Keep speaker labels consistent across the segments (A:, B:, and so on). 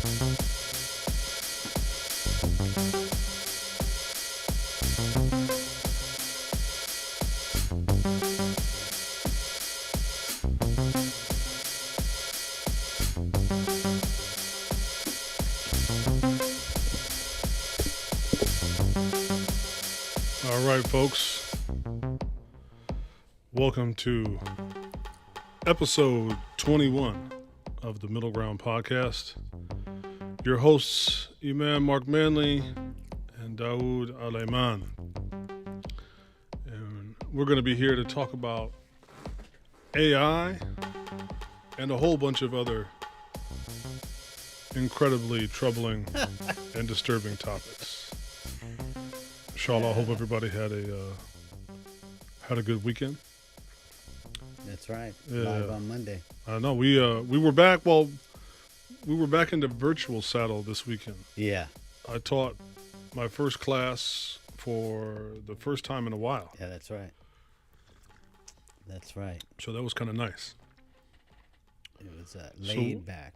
A: All right, folks. Welcome to episode 21 of the Middle Ground Podcast. Your hosts, Imam Marc Manley and Dawud Aleman. And we're going to be here to talk about AI and a whole bunch of other incredibly troubling and disturbing topics. Inshallah, I hope everybody had a good weekend.
B: That's right. Live on Monday.
A: I know we were back. Well, we were back in the virtual saddle this weekend.
B: Yeah.
A: I taught my first class for the first time in a while.
B: Yeah, that's right. That's right.
A: So that was kind of nice.
B: It was laid back.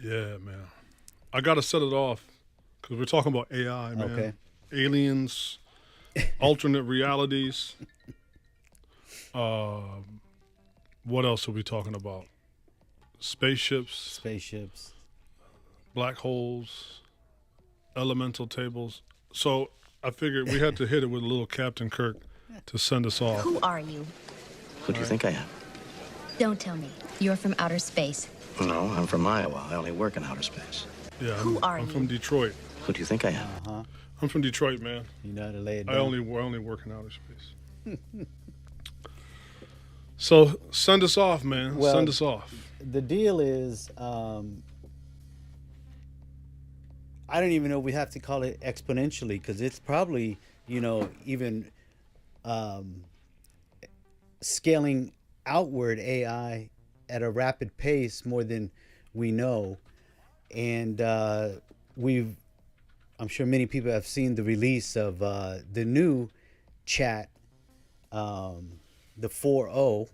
A: Yeah, man. I got to set it off because we're talking about AI, man.
B: Okay.
A: Aliens, alternate realities. What else are we talking about? Spaceships, black holes, elemental tables. So I figured we had to hit it with a little Captain Kirk to send us off.
C: Who are you?
D: Who do you think I am?
C: Don't tell me. You're from outer space.
D: No, I'm from Iowa. I only work in outer space.
A: Yeah,
C: Who are
A: I'm
C: you?
A: from Detroit.
D: Who do you think I am?
B: Uh-huh.
A: I'm from Detroit, man.
B: You know how to lay it
A: I
B: down.
A: only work in outer space. So send us off, man.
B: Well,
A: Send us off.
B: The deal is, I don't even know if we have to call it exponentially because it's probably, even scaling outward AI at a rapid pace more than we know. And I'm sure many people have seen the release of the new chat, the 4.0.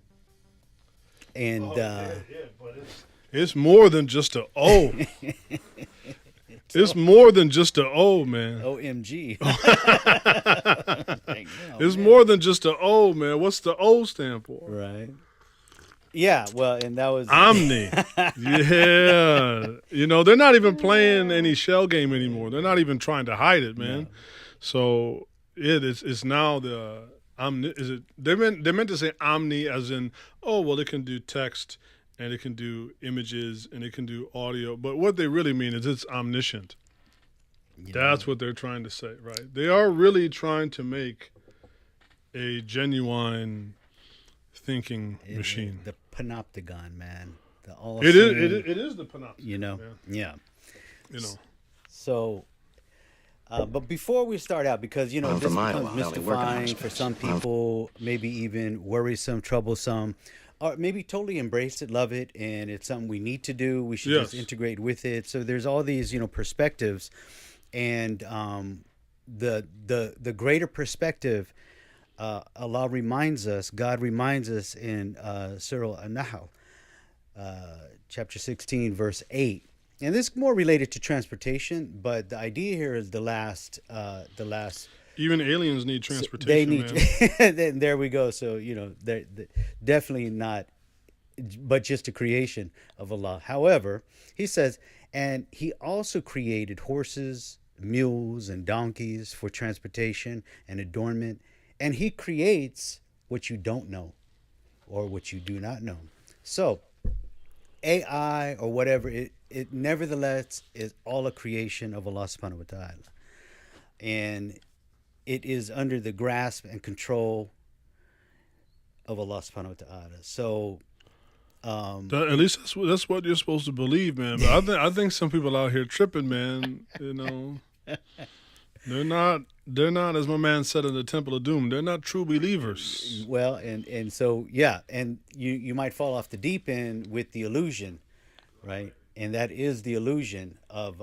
B: And
A: but it's more than just a O. It's more than just a O, man.
B: OMG.
A: It's more than just a O, man. What's the O stand for?
B: Right. Yeah, well, and that was
A: Omni. Yeah. They're not even playing any shell game anymore. They're not even trying to hide it, man.
B: No.
A: So it's now the Omni. They meant to say Omni as in, oh, well, it can do text and it can do images and it can do audio. But what they really mean is it's omniscient. That's what they're trying to say, right? They are really trying to make a genuine thinking machine.
B: The panopticon, man.
A: It is the panopticon.
B: Man. Yeah. So, but before we start out, because this
D: I'm from
B: becomes
D: Iowa. I only work in outer
B: mystifying for
D: space.
B: some people, maybe even worrisome, troublesome, or maybe totally embrace it, love it, and it's something we need to do. We should just integrate with it. So there's all these perspectives, and the greater perspective. Allah reminds us, God reminds us in Surah An-Nahl, chapter 16, verse 8. And this is more related to transportation, but the idea here is the last.
A: Even aliens need transportation.
B: They need.
A: Man.
B: There we go. So they're definitely not, but just a creation of Allah. However, He says, and He also created horses, mules, and donkeys for transportation and adornment. And He creates what you don't know or what you do not know. So AI or whatever, it nevertheless is all a creation of Allah subhanahu wa ta'ala. And it is under the grasp and control of Allah subhanahu wa ta'ala. So
A: at least that's what you're supposed to believe, man. But I think some people out here tripping, man. They're not, as my man said in the Temple of Doom, they're not true believers.
B: Well, and so, yeah, and you might fall off the deep end with the illusion, right? And that is the illusion of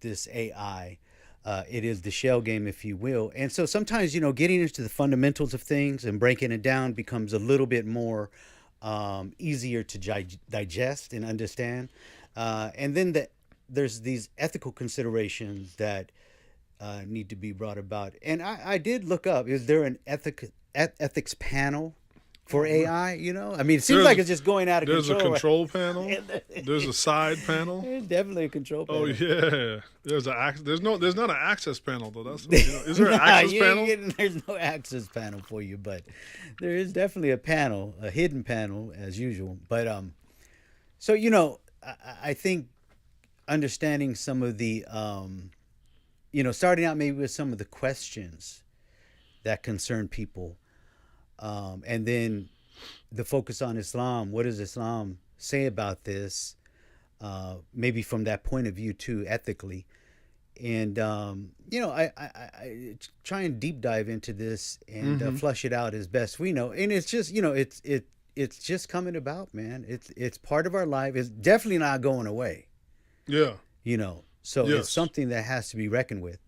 B: this AI. It is the shell game, if you will. And so sometimes, getting into the fundamentals of things and breaking it down becomes a little bit more easier to digest and understand. And then there's these ethical considerations that need to be brought about. And I did look up: is there an ethics panel for AI? You know, I mean, it seems
A: There's-
B: like it's just going out of
A: There's
B: control.
A: a control panel. There's a side panel.
B: There's definitely a control panel.
A: Oh yeah, there's there's not an access panel though. That's is there an access
B: you ain't
A: panel?
B: there's no access panel for you, but there is definitely a panel, a hidden panel as usual. But so you know, I think understanding some of the you know, starting out maybe with some of the questions that concern people, and then the focus on Islam. What does Islam say about this? Maybe from that point of view too, ethically. And you know, I try and deep dive into this and flush it out as best we know. And it's just, you know, it's just coming about, man. It's part of our life. It's definitely not going away.
A: Yeah.
B: You know, so
A: Yes.
B: it's something that has to be reckoned with.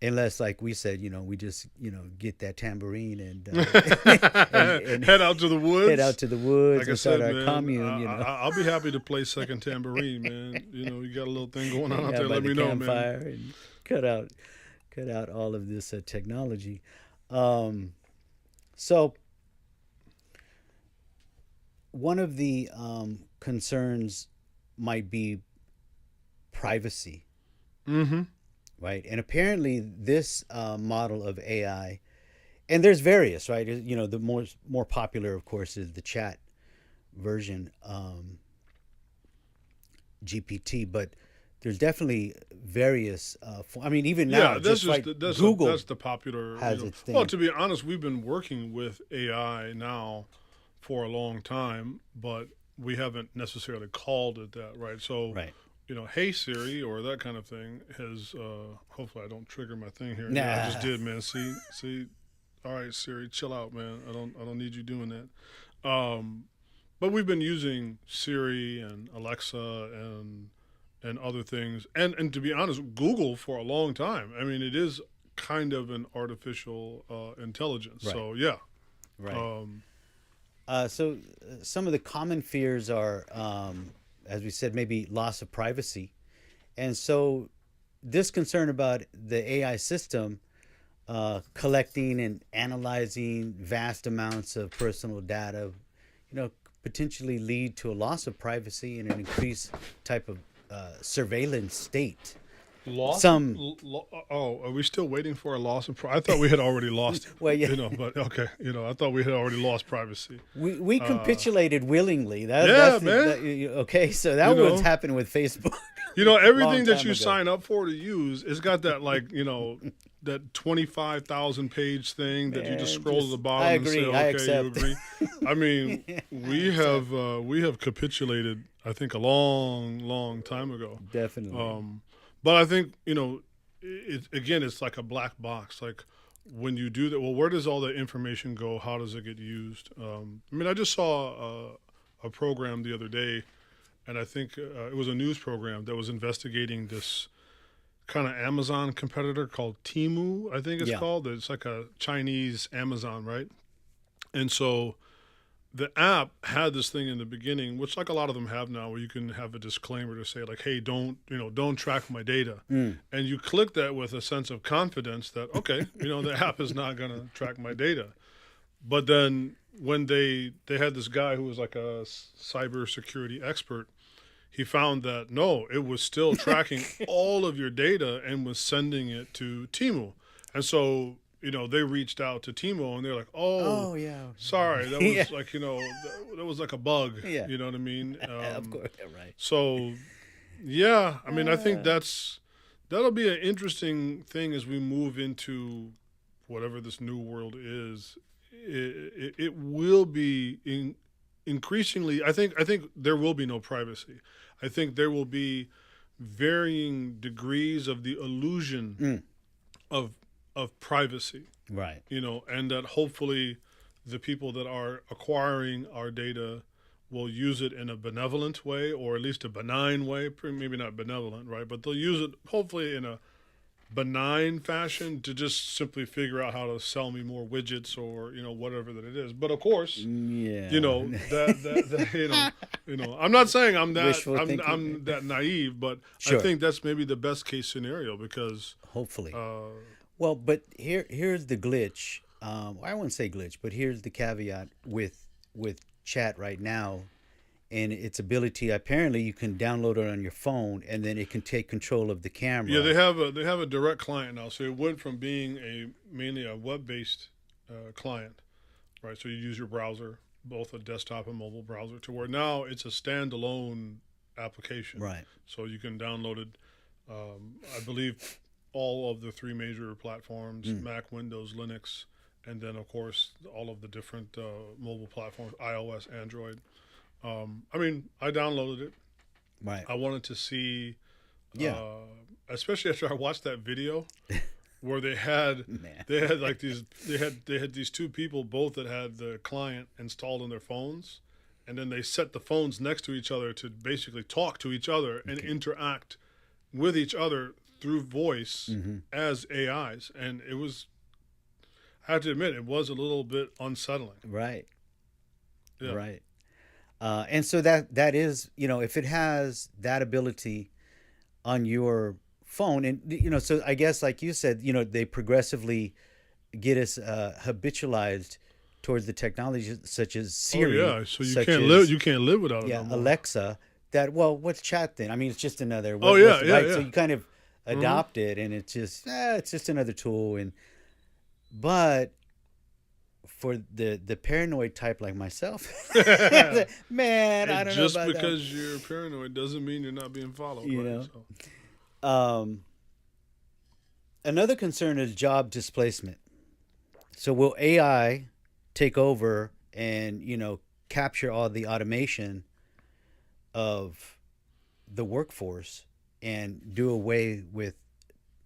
B: Unless, like we said, you know, we just, you know, get that tambourine and, and
A: head out to the woods.
B: head out to the woods
A: Like I
B: and start
A: said,
B: our
A: man,
B: commune. You know,
A: I'll be happy to play second tambourine, man. You know, you got a little thing going on out there.
B: by
A: Let
B: the
A: me know,
B: campfire
A: man.
B: and cut out all of this technology. So one of the concerns might be privacy, right? And apparently, this model of AI, and there's various, right? You know, the more popular, of course, is the chat version, GPT, but there's definitely various. I mean, even now,
A: Yeah, that's
B: just like
A: Google.
B: Google
A: That's the popular.
B: has its thing.
A: Well, to be honest, we've been working with AI now for a long time, but we haven't necessarily called it that, right? So,
B: Right.
A: you know, hey Siri or that kind of thing has. Hopefully, I don't trigger my thing here.
B: Nah.
A: Yeah, I just did, man. See. All right, Siri, chill out, man. I don't need you doing that. But we've been using Siri and Alexa and other things, and to be honest, Google for a long time. I mean, it is kind of an artificial intelligence.
B: Right.
A: So yeah,
B: Right. So some of the common fears are, as we said, maybe loss of privacy. And so this concern about the AI system collecting and analyzing vast amounts of personal data, you know, potentially lead to a loss of privacy and an increased type of surveillance state.
A: loss.
B: Some-
A: Are we still waiting for a loss of? I thought we had already lost it.
B: Well, yeah.
A: You know, but okay. You know, I thought we had already lost privacy.
B: We capitulated willingly.
A: Yeah,
B: That's
A: man.
B: Okay, so that
A: You know.
B: was happened with Facebook.
A: You know, everything that
B: time
A: you
B: ago.
A: sign up for to use, it's got that, like, you know, that 25,000 page thing that you just
B: Man,
A: scroll to the bottom
B: I
A: and say,
B: agree, I
A: okay,
B: accept.
A: you agree. I mean, we have capitulated, I think, a long time ago.
B: Definitely.
A: But I think, you know, it's like a black box. Like, when you do that, well, where does all the information go? How does it get used? I mean, I just saw a program the other day, and I think it was a news program that was investigating this kind of Amazon competitor called Temu, I think it's
B: Yeah.
A: called. It's like a Chinese Amazon, right? And so the app had this thing in the beginning, which like a lot of them have now, where you can have a disclaimer to say like, hey, don't track my data. And you click that with a sense of confidence that, okay, you know, the app is not going to track my data. But then when they had this guy who was like a cybersecurity expert, he found that no, it was still tracking all of your data and was sending it to Temu. And so, you know, they reached out to Temu and they're like,
B: Oh yeah.
A: sorry, that was
B: Yeah.
A: like, you know, that was like a bug.
B: Yeah.
A: You know what I mean?
B: Of course, right.
A: So, yeah, I mean, I think that'll be an interesting thing as we move into whatever this new world is. It will be increasingly. I think there will be no privacy. I think there will be varying degrees of the illusion of privacy.
B: Right.
A: You know, and that hopefully the people that are acquiring our data will use it in a benevolent way, or at least a benign way. Maybe not benevolent, right? But they'll use it hopefully in a benign fashion to just simply figure out how to sell me more widgets or whatever that it is. But of course,
B: Yeah.
A: that I'm not saying I'm
B: Wishful
A: that
B: thinking.
A: I'm that naive, but
B: Sure.
A: I think that's maybe the best case scenario because
B: Hopefully. Well, but here's the glitch. I wouldn't say glitch, but here's the caveat with chat right now, and its ability. Apparently, you can download it on your phone, and then it can take control of the camera.
A: yeah, they have a direct client now, so it went from being mainly a web-based client, right? So you use your browser, both a desktop and mobile browser, to where now it's a standalone application.
B: Right.
A: So you can download it. I believe all of the three major platforms: Mac, Windows, Linux, and then of course all of the different mobile platforms: iOS, Android. I downloaded it.
B: Right.
A: I wanted to see,
B: Yeah.
A: especially after I watched that video, where they had
B: Man.
A: like they had these two people both that had the client installed on their phones, and then they set the phones next to each other to basically talk to each other and interact with each other through voice as AIs, and it was. I have to admit, it was a little bit unsettling.
B: Right.
A: Yeah.
B: Right. And so that is, if it has that ability on your phone, and so I guess like you said, they progressively get us habitualized towards the technology such as Siri.
A: Oh yeah, so you
B: such
A: can't
B: as,
A: live without it.
B: Yeah,
A: no more.
B: Alexa. What's chat then? I mean, it's just another.
A: Oh, yeah,
B: right?
A: yeah.
B: So you kind of adopt it, and it's just another tool, but for the paranoid type like myself, man, I don't know
A: just
B: about
A: because you're paranoid doesn't mean you're not being followed.
B: You
A: right?
B: know.
A: So.
B: Another concern is job displacement. So will AI take over and capture all the automation of the workforce and do away with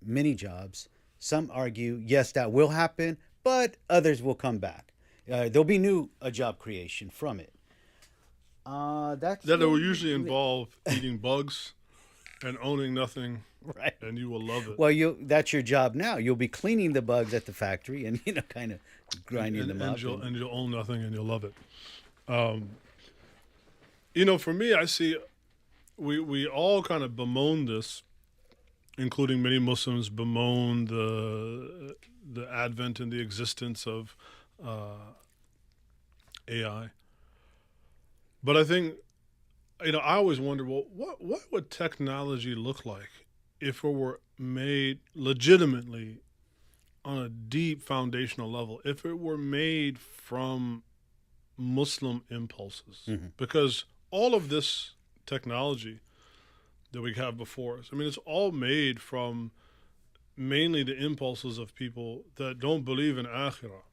B: many jobs? Some argue yes, that will happen, but others will come back. There'll be new job creation from it. That
A: will usually involve eating bugs and owning nothing,
B: right.
A: and you will love it.
B: Well, that's your job now. You'll be cleaning the bugs at the factory and kind of grinding them up.
A: And you'll own nothing, and you'll love it. For me, I see we all kind of bemoan this, including many Muslims bemoan the advent and the existence of AI. But I think, I always wonder, well, what would technology look like if it were made legitimately on a deep foundational level, if it were made from Muslim impulses? Because all of this technology that we have before us, it's all made from mainly the impulses of people that don't believe in akhirah.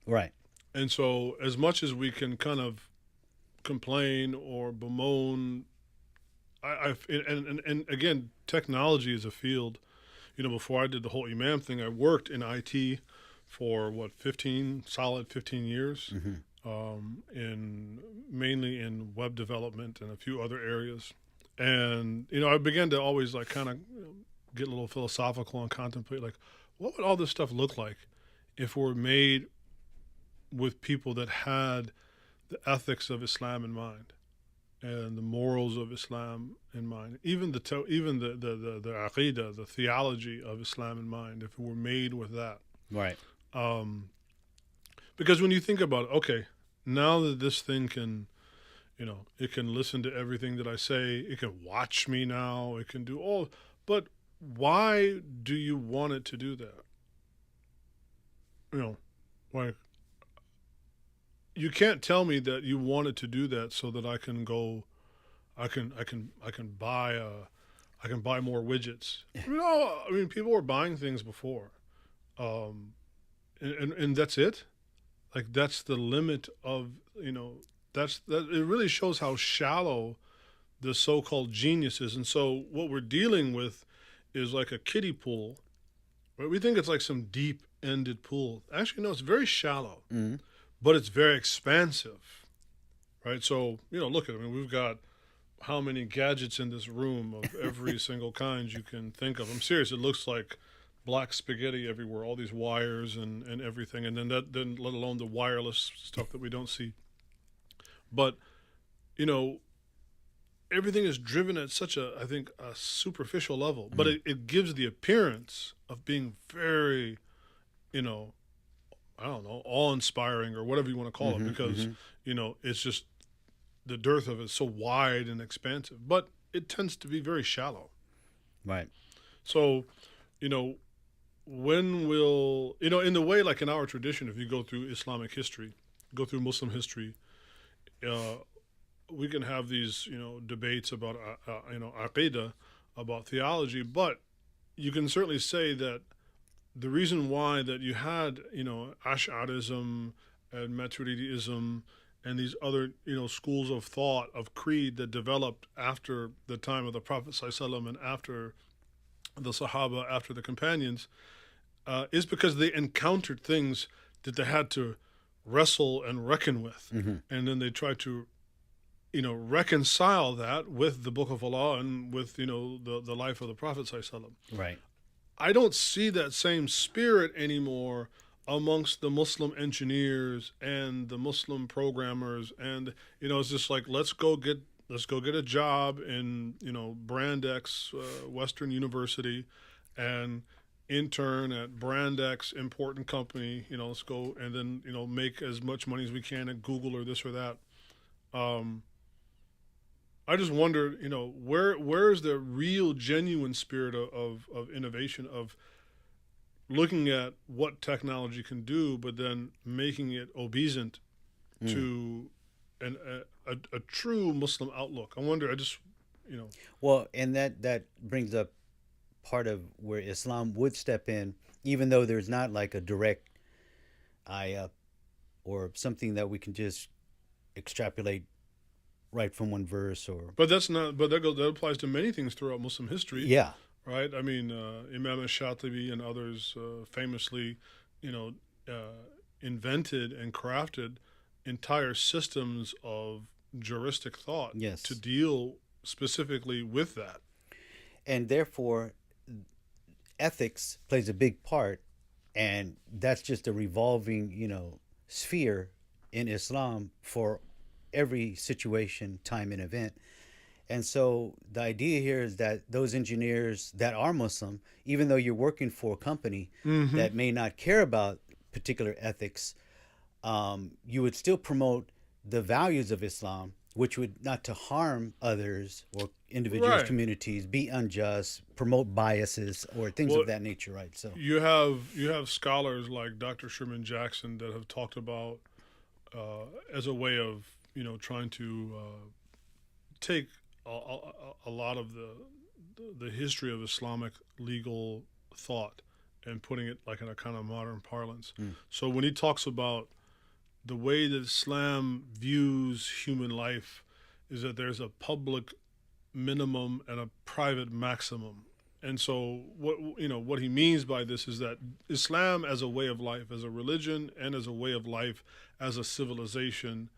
B: Right.
A: And so as much as we can kind of complain or bemoan, and again, technology is a field. Before I did the whole Imam thing, I worked in IT for 15 years, mainly in web development and a few other areas. And I began to always kind of get a little philosophical and contemplate, what would all this stuff look like if we're made with people that had the ethics of Islam in mind and the morals of Islam in mind, even the aqidah, the theology of Islam in mind, if it were made with that.
B: Right.
A: Because when you think about it, okay, now that this thing can, it can listen to everything that I say, it can watch me now, it can do all, but why do you want it to do that? You can't tell me that you wanted to do that so that I can go, I can buy more widgets. People were buying things before, and that's it. That's the limit of that. It really shows how shallow the so-called genius is. And so what we're dealing with is like a kiddie pool, right? We think it's like some deep-ended pool. Actually, no, it's very shallow. But it's very expansive, right? So, look at it. We've got how many gadgets in this room of every single kind you can think of. I'm serious. It looks like black spaghetti everywhere, all these wires and everything. And then let alone the wireless stuff that we don't see. But, you know, everything is driven at such a, I think, a superficial level. But it gives the appearance of being very, you know, I don't know, awe-inspiring or whatever you want to call it, because, you know, it's just the dearth of it is so wide and expansive. But it tends to be very shallow.
B: Right.
A: So, you know, when will, you know, in the way, like in our tradition, if you go through Islamic history, go through Muslim history, we can have these, you know, debates about, you know, aqidah, about theology, but you can certainly say that the reason why that you had, you know, Ash'arism and Maturidism and these other, you know, schools of thought, of creed that developed after the time of the Prophet ﷺ and after the Sahaba, after the companions, is because they encountered things that they had to wrestle and reckon with. And then they tried to, you know, reconcile that with the Book of Allah and with, you know, the life of the Prophet ﷺ.
B: Right.
A: I don't see that same spirit anymore amongst the Muslim engineers and the Muslim programmers. And, you know, it's just like, let's go get a job in, you know, Brand X Western University and intern at Brand X important company, you know, let's go and then, you know, make as much money as we can at Google or this or that. I just wonder, you know, where is the real genuine spirit of innovation, of looking at what technology can do, but then making it obeisant to a true Muslim outlook. I wonder, you know.
B: Well, and that brings up part of where Islam would step in, even though there's not like a direct ayah or something that we can just extrapolate right from one verse, or.
A: But that's not. But that applies to many things throughout Muslim history.
B: Yeah.
A: Right. I mean, Imam Shatibi and others famously, you know, invented and crafted entire systems of juristic thought to deal specifically with that.
B: And therefore, ethics plays a big part, and that's just a revolving, you know, sphere in Islam for every situation, time, and event. And so the idea here is that those engineers that are Muslim, even though you're working for a company that may not care about particular ethics, you would still promote the values of Islam, which would not to harm others or individuals, communities, be unjust, promote biases or things of that nature, right? So
A: you have scholars like Dr. Sherman Jackson that have talked about as a way of, you know, trying to take a lot of the history of Islamic legal thought and putting it like in a kind of modern parlance. So when he talks about the way that Islam views human life is that there's a public minimum and a private maximum. And so what he means by this is that Islam as a way of life, as a religion and as a way of life, as a civilization,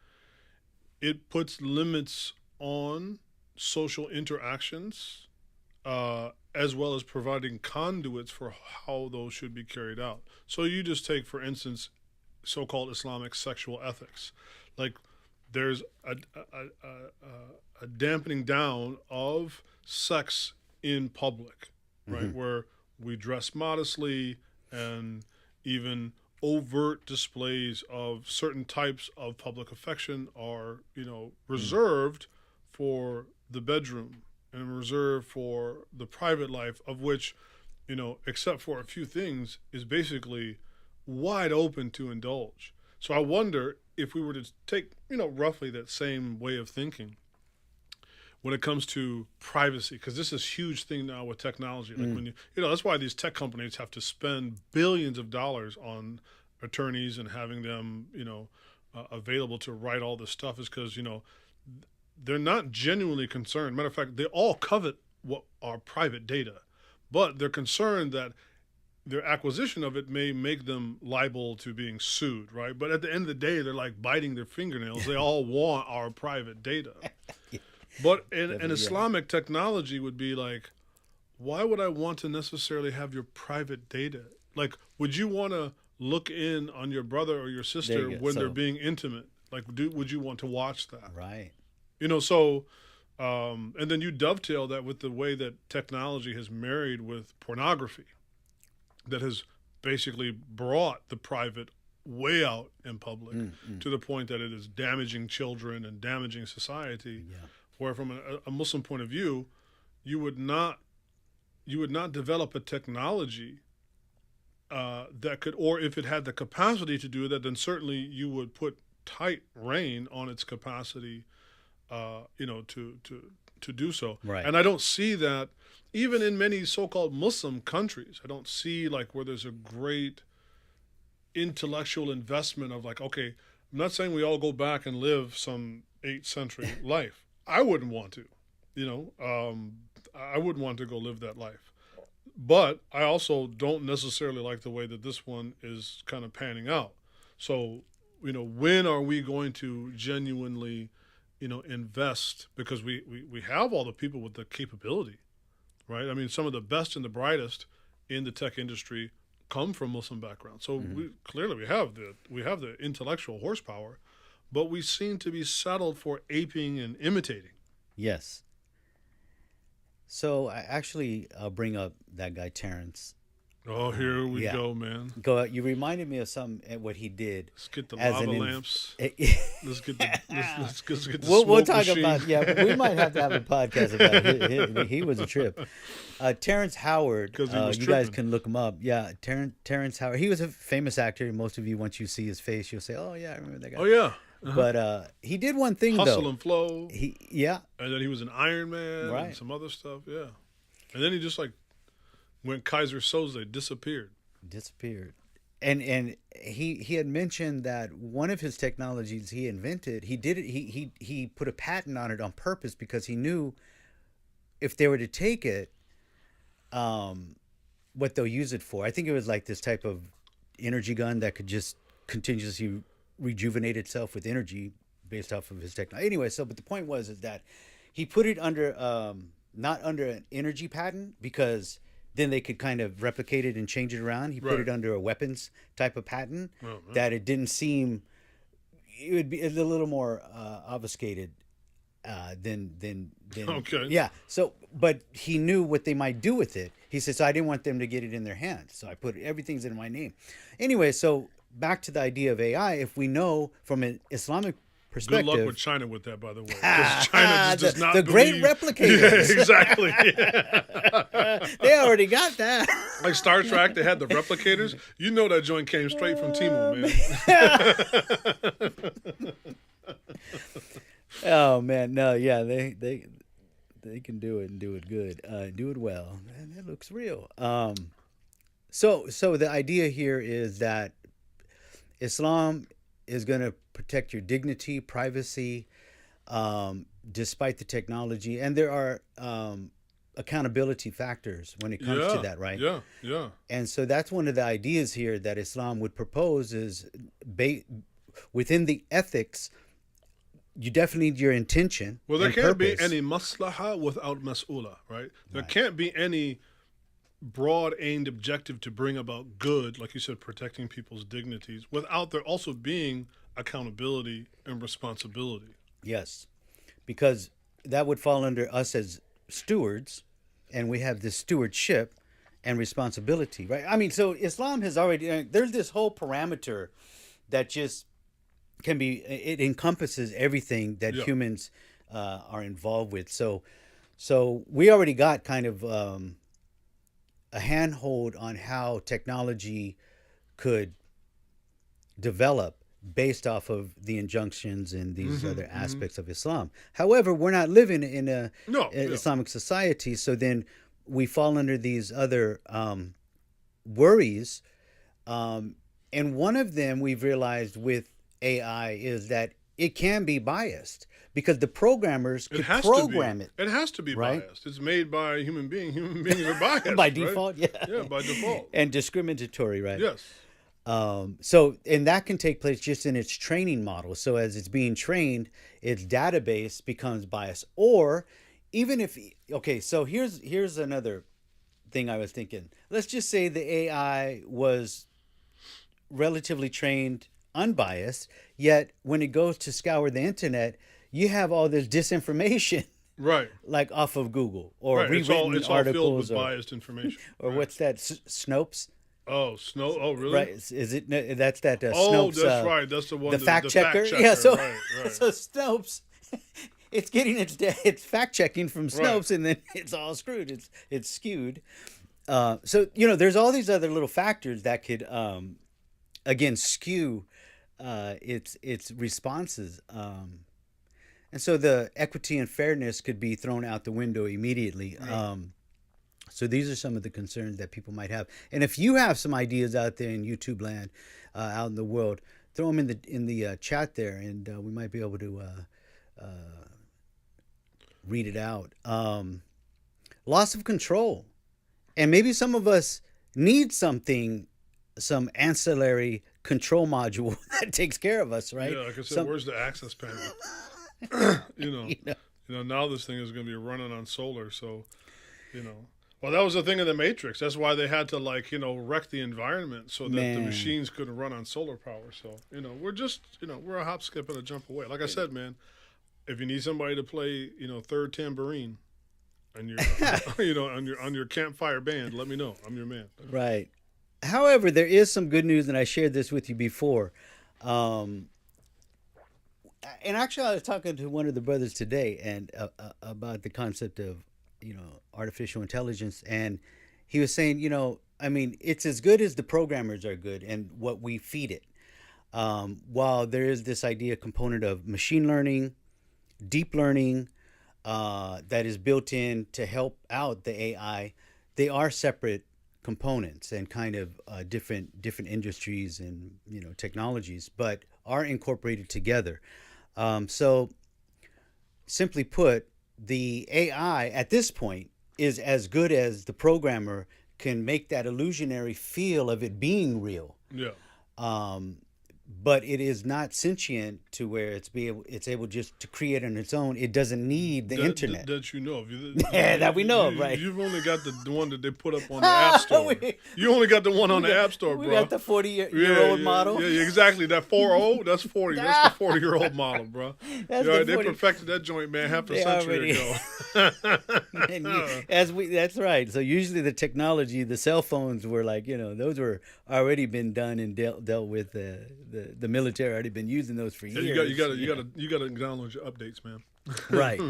A: it puts limits on social interactions, as well as providing conduits for how those should be carried out. So you just take, for instance, so-called Islamic sexual ethics. Like there's a dampening down of sex in public, right? Where we dress modestly, and even overt displays of certain types of public affection are, you know, reserved for the bedroom and reserved for the private life, of which, you know, except for a few things, is basically wide open to indulge. So I wonder if we were to take, you know, roughly that same way of thinking when it comes to privacy, because this is a huge thing now with technology. Like when you know, that's why these tech companies have to spend billions of dollars on attorneys and having them, you know, available to write all this stuff, is because, you know, they're not genuinely concerned. Matter of fact, they all covet what are private data, but they're concerned that their acquisition of it may make them liable to being sued, right? But at the end of the day, they're like biting their fingernails. They all want our private data. But an Islamic technology would be like, why would I want to necessarily have your private data? Like, would you want to look in on your brother or your sister when they're being intimate? Like, would you want to watch that?
B: Right.
A: So, and then you dovetail that with the way that technology has married with pornography, that has basically brought the private way out in public to the point that it is damaging children and damaging society. Yeah. Where from a Muslim point of view, you would not develop a technology that could, or if it had the capacity to do that, then certainly you would put tight rein on its capacity, to do so.
B: Right.
A: And I don't see that even in many so-called Muslim countries. I don't see like where there's a great intellectual investment of like, okay, I'm not saying we all go back and live some 8th century life. I wouldn't want to, I wouldn't want to go live that life. But I also don't necessarily like the way that this one is kind of panning out. So, when are we going to genuinely, invest? Because we have all the people with the capability, right? I mean, some of the best and the brightest in the tech industry come from Muslim backgrounds. So we have the intellectual horsepower, but we seem to be settled for aping and imitating.
B: Yes. So I'll bring up that guy Terrence.
A: Oh, here we go, man.
B: Go. You reminded me of what he did.
A: Let's get the lava lamps. Let's get the
B: We'll
A: smoke
B: talk
A: machine.
B: about but we might have to have a podcast about it. He was a trip. Terrence Howard.
A: Because he was
B: you
A: tripping.
B: guys can look him up. Yeah, Terrence Howard. He was a famous actor. Most of you, once you see his face, you'll say, "Oh yeah, I remember that guy."
A: Oh yeah.
B: But he did one thing
A: Hustle
B: though.
A: and Flow.
B: And
A: then he was an Iron Man and some other stuff. Yeah. And then he just like went Kaiser Soze, disappeared.
B: And he had mentioned that one of his technologies he invented, he put a patent on it on purpose because he knew if they were to take it, what they'll use it for. I think it was like this type of energy gun that could just continuously rejuvenate itself with energy based off of his technology. Anyway, but the point is that he put it under not under an energy patent because then they could kind of replicate it and change it around. He put it under a weapons type of patent that it didn't seem, it would be a little more obfuscated than
A: Okay.
B: Yeah. So, but he knew what they might do with it. He said, so I didn't want them to get it in their hands. So I put everything's in my name. Anyway, so back to the idea of AI, if we know from an Islamic perspective.
A: Good luck with China with that, by the way. Because China just does not
B: the
A: believe.
B: great replicators.
A: Yeah, exactly.
B: They already got that.
A: Like Star Trek, they had the replicators. You know that joint came straight from Timo, man.
B: Oh man, no, yeah, they can do it and do it good, do it well, and it looks real. So the idea here is that Islam is going to protect your dignity, privacy, despite the technology, and there are accountability factors when it comes to that, right?
A: Yeah.
B: And so that's one of the ideas here that Islam would propose is within the ethics. You definitely need your intention.
A: Well, there
B: and
A: can't
B: purpose.
A: be any maslaha without mas'ula, right? There can't be any broad-aimed objective to bring about good, like you said, protecting people's dignities, without there also being accountability and responsibility.
B: Yes, because that would fall under us as stewards, and we have this stewardship and responsibility, right? I mean, so Islam has already, there's this whole parameter that just can be, it encompasses everything that humans are involved with. So we already got kind of a handhold on how technology could develop based off of the injunctions and these other aspects of Islam. However, we're not living in an Islamic society, so then we fall under these other worries. And one of them we've realized with AI is that it can be biased because the programmers could program it.
A: It has to be biased. It's made by a human being. Human beings are biased.
B: By default,
A: right? Yeah, by default.
B: And discriminatory, right?
A: Yes.
B: And that can take place just in its training model. So as it's being trained, its database becomes biased. Or even if, okay, so here's another thing I was thinking. Let's just say the AI was relatively trained unbiased, yet when it goes to scour the internet, you have all this disinformation.
A: Right.
B: Like off of Google or
A: Right.
B: rewritten
A: It's all filled
B: articles
A: with biased information.
B: or
A: Right.
B: what's that? Snopes?
A: Oh, Snow. Oh, really?
B: Right? Is it? That's that.
A: Oh,
B: Snopes,
A: that's right. That's the one.
B: The fact checker.
A: Fact checker.
B: Yeah. So,
A: right, right.
B: so Snopes, it's getting its fact checking from Snopes, and then it's all screwed. It's skewed. So there's all these other little factors that could, again, skew its responses. And so the equity and fairness could be thrown out the window immediately. Right. So these are some of the concerns that people might have. And if you have some ideas out there in YouTube land, out in the world, throw them in the chat there, and we might be able to read it out. Loss of control, and maybe some of us need some ancillary control module that takes care of us, right?
A: Yeah, like I said, where's the access panel? Now this thing is going to be running on solar, so well, that was the thing in the Matrix. That's why they had to wreck the environment so that the machines couldn't run on solar power. So we're just we're a hop, skip, and a jump away. Like I said, man, if you need somebody to play third tambourine and you're on your campfire band, let me know. I'm your man.
B: Right. However, there is some good news, and I shared this with you before. And actually, I was talking to one of the brothers today and about the concept of artificial intelligence, and he was saying, it's as good as the programmers are good and what we feed it. While there is this idea component of machine learning, deep learning that is built in to help out the AI, they are separate components and kind of different industries and technologies, but are incorporated together. So simply put, the AI at this point is as good as the programmer can make that illusionary feel of it being real.
A: Yeah.
B: But it is not sentient to where it's able just to create on its own. It doesn't need the internet.
A: That you know of.
B: That we know of, right?
A: You've only got the one that they put up on the App Store. You only got the one on the App Store, bro.
B: We got the 40-year-old model.
A: Yeah, exactly. That 40, that's 40. That's the 40-year-old model, bro. They perfected that joint, man, half a century ago.
B: That's right. So usually the technology, the cell phones were those were already been done and dealt with. The military already been using those for years.
A: You got to download your updates, man.
B: Right.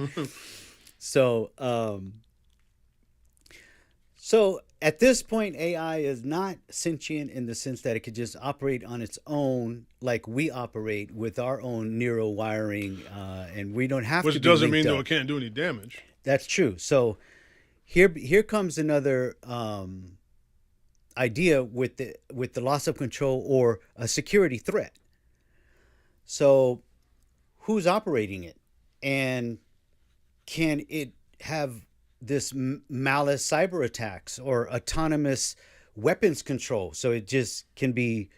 B: So so at this point, AI is not sentient in the sense that it could just operate on its own like we operate with our own neural wiring, and we don't have to.
A: Which doesn't mean though it can't do any damage.
B: That's true. So here comes another idea with the loss of control or a security threat. So who's operating it, and can it have this malice cyber attacks or autonomous weapons control? So it just can be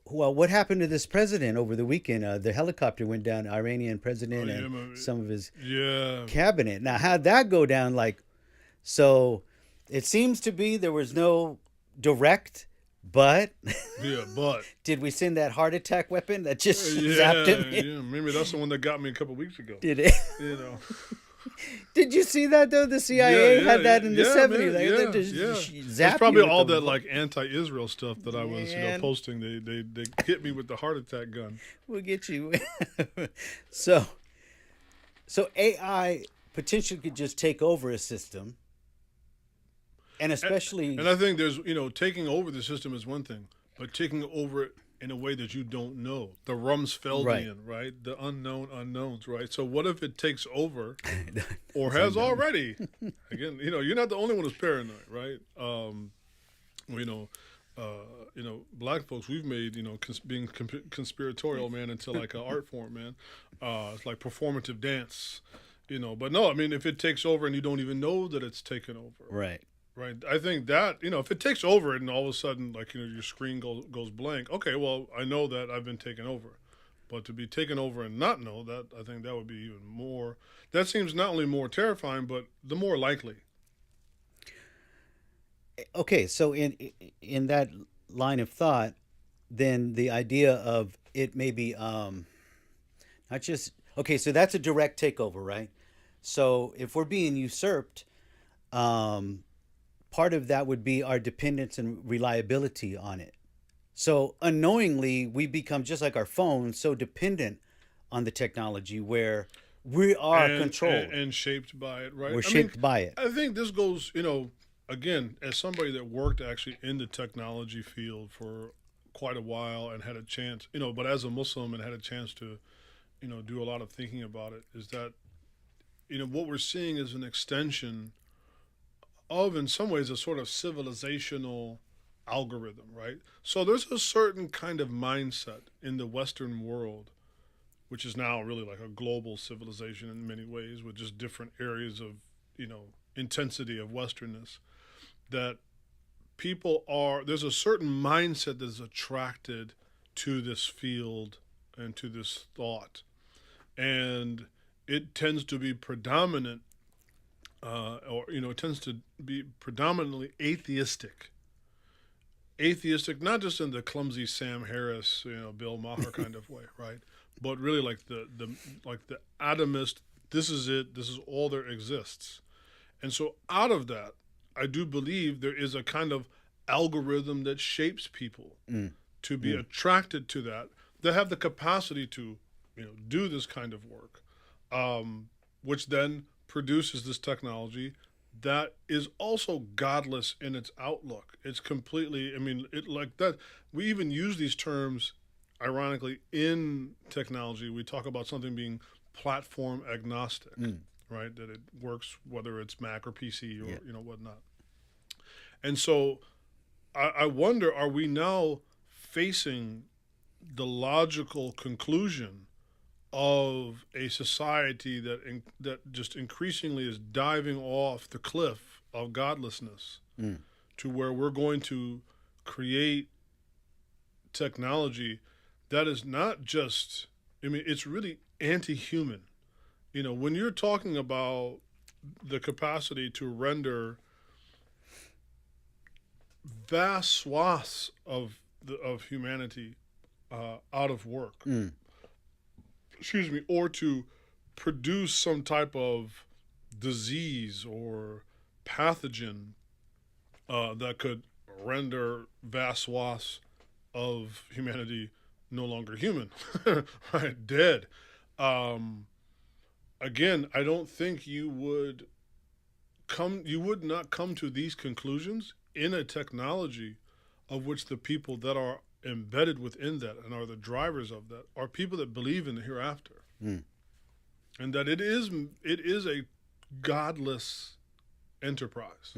B: what happened to this president over the weekend? The helicopter went down, Iranian president and some of his cabinet. Now, how'd that go down? So it seems to be there was no direct, but did we send that heart attack weapon that just zapped him?
A: Yeah, maybe that's the one that got me a couple weeks ago.
B: Did it? Did you see that though? The CIA had that in the 70s.
A: That's probably all that anti-Israel stuff that I was posting. They hit me with the heart attack gun.
B: We'll get you. So AI potentially could just take over a system. And especially,
A: and I think there's, taking over the system is one thing, but taking over it in a way that you don't know, the Rumsfeldian, right? The unknown unknowns, right? So what if it takes over, or has already? Again, you're not the only one who's paranoid, right? Black folks, we've made, being conspiratorial, man, into like an art form, man. It's like performative dance, But no, I mean, if it takes over and you don't even know that it's taken over,
B: right?
A: Right. I think that, if it takes over and all of a sudden, like, your screen goes blank, okay, well, I know that I've been taken over. But to be taken over and not know that, I think that would be even more. That seems not only more terrifying, but the more likely.
B: Okay, so in that line of thought, then the idea of it maybe not just okay, so that's a direct takeover, right? So if we're being usurped, um, part of that would be our dependence and reliability on it. So unknowingly, we become just like our phones, so dependent on the technology where we are controlled.
A: And shaped by it, right?
B: We're shaped by it.
A: I think this goes, again, as somebody that worked actually in the technology field for quite a while and had a chance, but as a Muslim and had a chance to, do a lot of thinking about it, is that, what we're seeing is an extension of, in some ways, a sort of civilizational algorithm, right? So there's a certain kind of mindset in the Western world, which is now really like a global civilization in many ways, with just different areas of, intensity of Westernness, that there's a certain mindset that's attracted to this field and to this thought. And it tends to be predominant, it tends to be predominantly atheistic. Atheistic, not just in the clumsy Sam Harris, Bill Maher kind of way, right? But really like the atomist, this is it, this is all there exists. And so out of that, I do believe there is a kind of algorithm that shapes people to be attracted to that have the capacity to, do this kind of work, which then produces this technology that is also godless in its outlook. It's completely, like that. We even use these terms, ironically, in technology. We talk about something being platform agnostic, right? That it works whether it's Mac or PC or, whatnot. And so I wonder, are we now facing the logical conclusion of a society that just increasingly is diving off the cliff of godlessness to where we're going to create technology that is not just, it's really anti-human. When you're talking about the capacity to render vast swaths of humanity out of work, or to produce some type of disease or pathogen that could render vast swaths of humanity no longer human, right? Dead. Again, I don't think you would not come to these conclusions in a technology of which the people that are embedded within that and are the drivers of that are people that believe in the hereafter, and that it is a godless enterprise.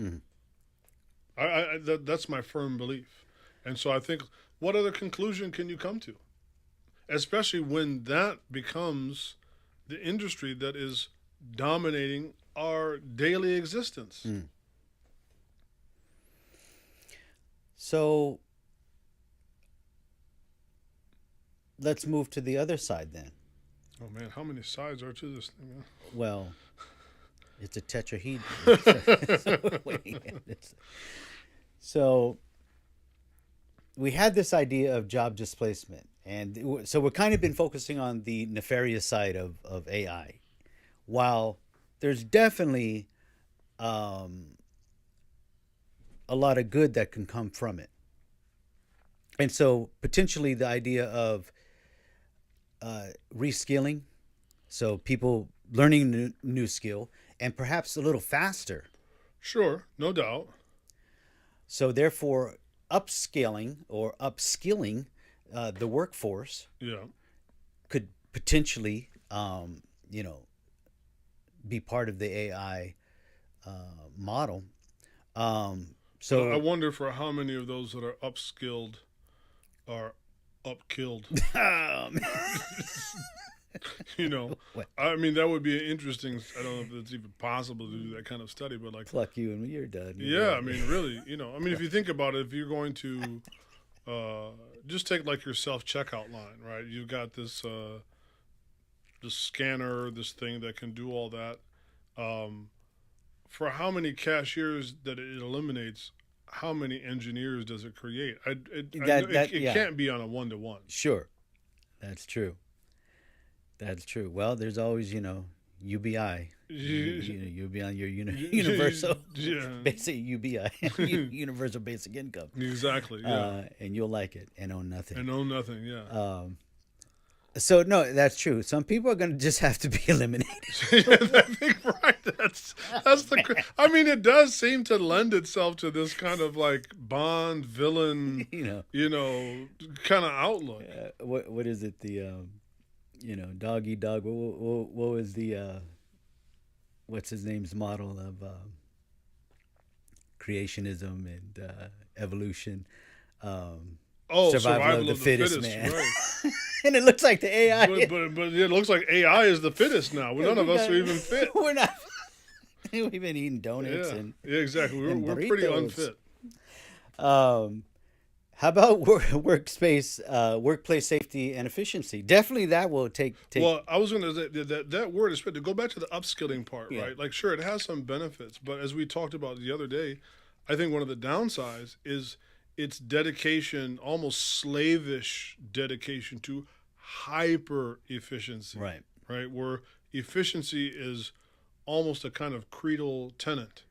A: That's my firm belief. And so I think, what other conclusion can you come to, especially when that becomes the industry that is dominating our daily existence?
B: So let's move to the other side then.
A: Oh man, how many sides are to this thing, man?
B: Well, it's a tetrahedron. So we had this idea of job displacement, and so we've kind of been focusing on the nefarious side of AI, while there's definitely a lot of good that can come from it. And so potentially the idea of reskilling, so people learning a new skill and perhaps a little faster.
A: Sure, no doubt.
B: So therefore upscaling or upskilling the workforce could potentially, be part of the AI model. So
A: I wonder for how many of those that are upskilled are upkilled. You know,
B: What?
A: I mean, that would be an interesting. I don't know if it's even possible to do that kind of study, but like,
B: Pluck you and you're done.
A: yeah, I mean, really, you know, I mean, if you think about it, if you're going to just take like your self checkout line, right? You've got this scanner, this thing that can do all that. For how many cashiers that it eliminates, how many engineers does it create? It can't be on a 1-to-1.
B: Sure, that's true. That's true. Well, there's always, UBI. You'll be on your universal,
A: Yeah,
B: basic UBI, universal basic income,
A: exactly. Yeah,
B: and you'll like it and own nothing.
A: and own nothing. Yeah.
B: So no, that's true. Some people are going to just have to be eliminated.
A: I think right. That's the. I mean, it does seem to lend itself to this kind of like Bond villain, kind of outlook.
B: What is it? The dog eat dog. What was the what's his name's model of creationism and evolution? Survival of the fittest, man.
A: Right.
B: And it looks like the AI.
A: But it looks like AI is the fittest now. None of us are even fit.
B: We're not. We've been eating donuts
A: Yeah, exactly. We're pretty
B: burritos.
A: unfit.
B: How about workplace safety and efficiency? Definitely, that will take.
A: Well, I was going to say that word is fit. To go back to the upskilling part,
B: Yeah.
A: right? Like, sure, it has some benefits, but as we talked about the other day, I think one of the downsides is its dedication, almost slavish dedication to hyper efficiency.
B: Right.
A: Right. Where efficiency is almost a kind of creedal tenet,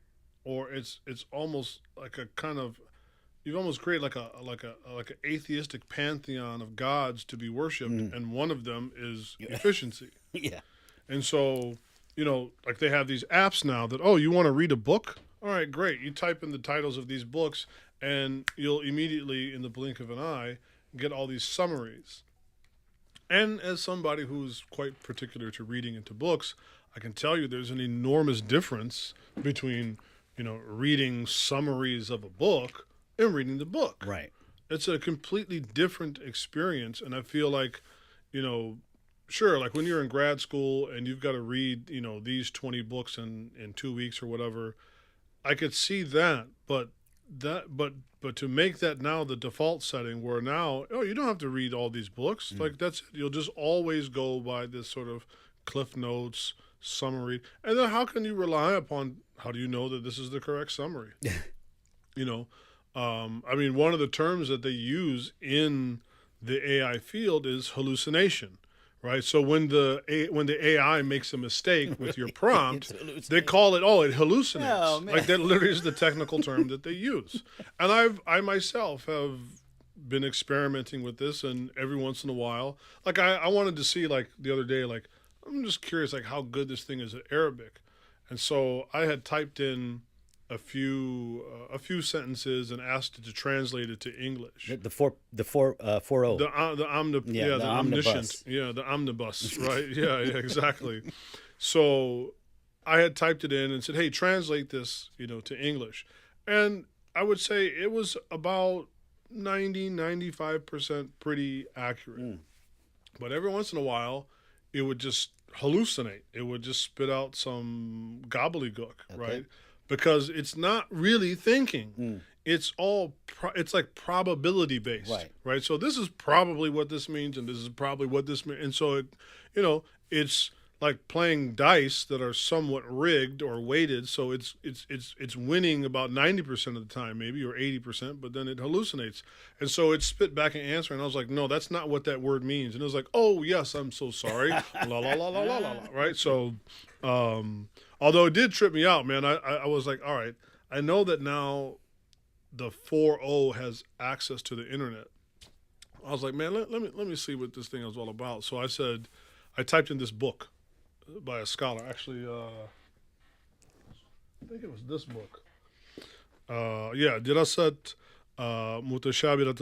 A: or it's almost like a kind of, you've almost created like an atheistic pantheon of gods to be worshipped, and one of them is efficiency.
B: Yeah.
A: And so, like they have these apps now that, you want to read a book? All right, great. You type in the titles of these books, and you'll immediately, in the blink of an eye, get all these summaries. And as somebody who's quite particular to reading into books, I can tell you there's an enormous difference between, reading summaries of a book and reading the book.
B: Right.
A: It's a completely different experience. And I feel like, sure, like when you're in grad school and you've got to read, these 20 books in 2 weeks or whatever, I could see that, but to make that now the default setting where now, you don't have to read all these books. Like that's it. You'll just always go by this sort of Cliff Notes summary. And then how can you rely upon, how do you know that this is the correct summary? I mean, one of the terms that they use in the AI field is hallucination. Right, so when the AI makes a mistake with your prompt, they call it it hallucinates.
B: Oh, man.
A: Like that literally is the technical term that they use. And I myself have been experimenting with this, and every once in a while, like I wanted to see, like the other day, like I'm just curious like how good this thing is at Arabic, and so I had typed in a few sentences and asked it to translate it to English.
B: The 4-0.
A: The omniscient. Yeah, the omnibus, right? Yeah, exactly. So I had typed it in and said, hey, translate this, to English. And I would say it was about 95% pretty accurate. But every once in a while, it would just hallucinate. It would just spit out some gobbledygook, right? Because it's not really thinking. It's all it's like probability based, right? So this is probably what this means, and this is probably what this means, and so it's like playing dice that are somewhat rigged or weighted. So it's winning about 90% of the time, maybe, or 80%, but then it hallucinates, and so it spit back an answer, and I was like, no, that's not what that word means, and it was like, oh yes, I'm so sorry, la la la la la la, right? So. Although it did trip me out, man, I was like, all right, I know that now the 4.0 has access to the internet. I was like, man, let me see what this thing is all about. So I typed in this book by a scholar. Actually, I think it was this book. دراسة متشابهة